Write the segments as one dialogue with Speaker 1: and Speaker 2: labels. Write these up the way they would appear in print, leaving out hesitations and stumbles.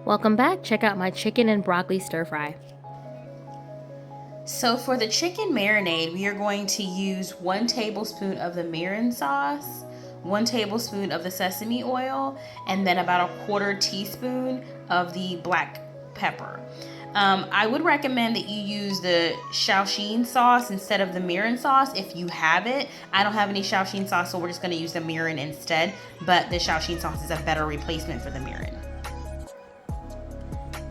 Speaker 1: Welcome back. Check out my chicken and broccoli stir fry.
Speaker 2: So for the chicken marinade, we are going to use 1 tablespoon of the mirin sauce, 1 tablespoon of the sesame oil, and then about a 1/4 teaspoon of the black pepper. I would recommend that you use the Shaoxing sauce instead of the mirin sauce if you have it. I don't have any Shaoxing sauce, so we're just going to use the mirin instead, but the Shaoxing sauce is a better replacement for the mirin.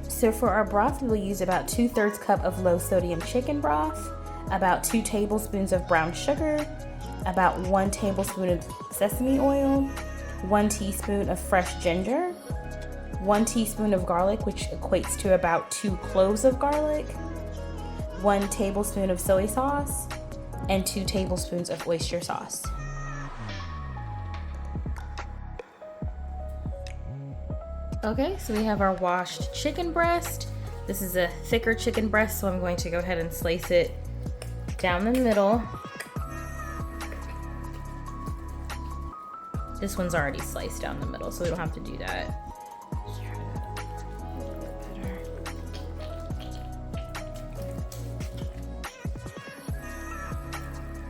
Speaker 1: So for our broth, we will use about 2/3 cup of low sodium chicken broth, about 2 tablespoons of brown sugar, about 1 tablespoon of sesame oil, 1 teaspoon of fresh ginger, 1 teaspoon of garlic, which equates to about 2 cloves of garlic, 1 tablespoon of soy sauce, and 2 tablespoons of oyster sauce. Okay, so we have our washed chicken breast. This is a thicker chicken breast, so I'm going to go ahead and slice it down the middle. This one's already sliced down the middle, so we don't have to do that.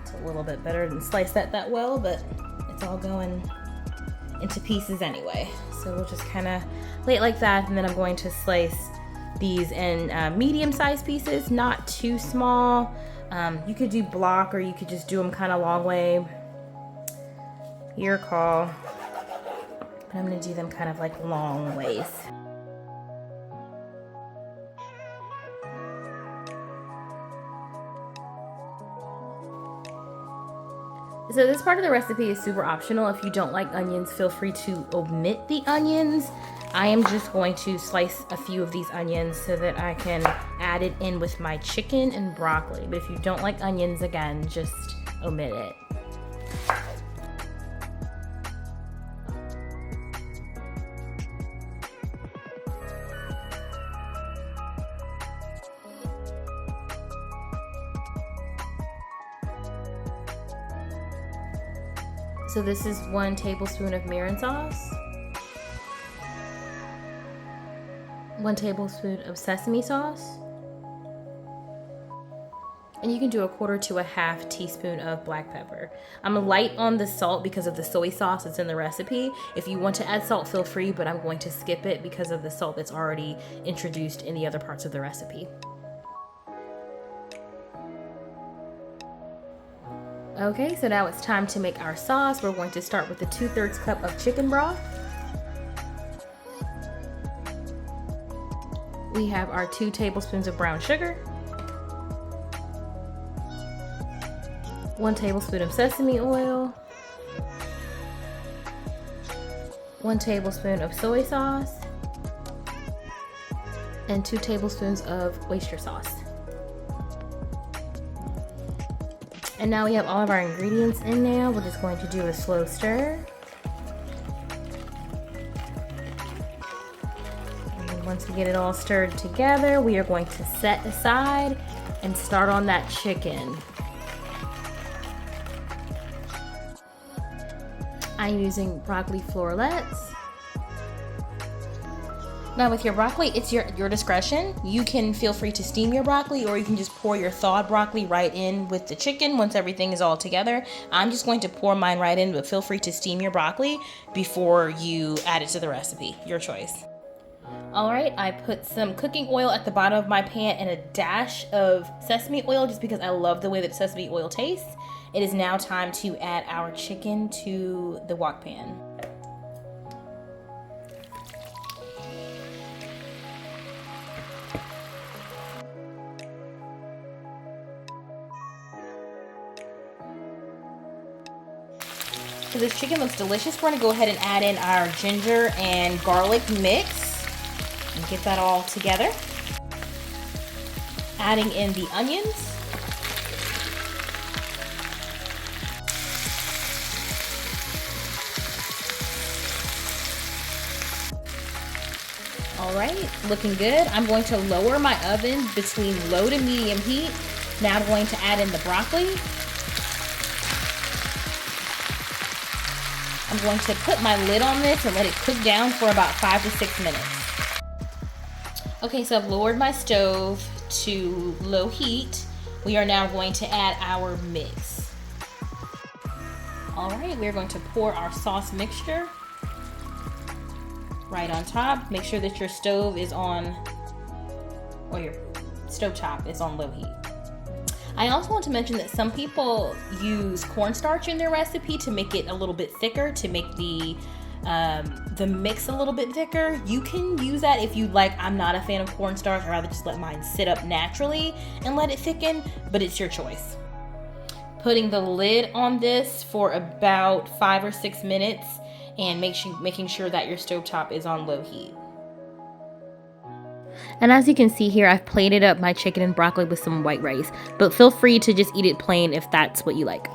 Speaker 1: It's a little bit better than slice that well, but it's all going into pieces anyway. So we'll just kind of lay it like that, and then I'm going to slice these in medium-sized pieces, not too small. You could do block, or you could just do them kind of long way. Your call. But I'm going to do them kind of like long ways. So this part of the recipe is super optional. If you don't like onions, feel free to omit the onions. I am just going to slice a few of these onions so that I can add it in with my chicken and broccoli. But if you don't like onions, again, just omit it. So this is 1 tablespoon of mirin sauce, 1 tablespoon of sesame sauce, and you can do a 1/4 to a 1/2 teaspoon of black pepper. I'm light on the salt because of the soy sauce that's in the recipe. If you want to add salt, feel free, but I'm going to skip it because of the salt that's already introduced in the other parts of the recipe. Okay, so now it's time to make our sauce. We're going to start with the 2/3 cup of chicken broth. We have our 2 tablespoons of brown sugar, 1 tablespoon of sesame oil, 1 tablespoon of soy sauce, and 2 tablespoons of oyster sauce. And now we have all of our ingredients in now. We're just going to do a slow stir. And once we get it all stirred together, we are going to set aside and start on that chicken. I'm using broccoli florets. Now with your broccoli, it's your discretion. You can feel free to steam your broccoli, or you can just pour your thawed broccoli right in with the chicken once everything is all together. I'm just going to pour mine right in, but feel free to steam your broccoli before you add it to the recipe. Your choice. All right, I put some cooking oil at the bottom of my pan and a dash of sesame oil just because I love the way that sesame oil tastes. It is now time to add our chicken to the wok pan. So this chicken looks delicious. We're gonna go ahead and add in our ginger and garlic mix and get that all together. Adding in the onions. All right, looking good. I'm going to lower my oven between low to medium heat. Now I'm going to add in the broccoli. I'm going to put my lid on this and let it cook down for about 5 to 6 minutes. Okay, so I've lowered my stove to low heat. We are now going to add our mix. All right, we're going to pour our sauce mixture right on top. Make sure that your stove is on, or your stove top is on low heat. I also want to mention that some people use cornstarch in their recipe to make it a little bit thicker, to make the mix a little bit thicker. You can use that if you like. I'm not a fan of cornstarch. I'd rather just let mine sit up naturally and let it thicken, but it's your choice. Putting the lid on this for about 5 or 6 minutes and making sure that your stovetop is on low heat. And as you can see here, I've plated up my chicken and broccoli with some white rice, but feel free to just eat it plain if that's what you like.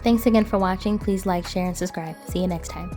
Speaker 1: Thanks again for watching. Please like, share, and subscribe. See you next time.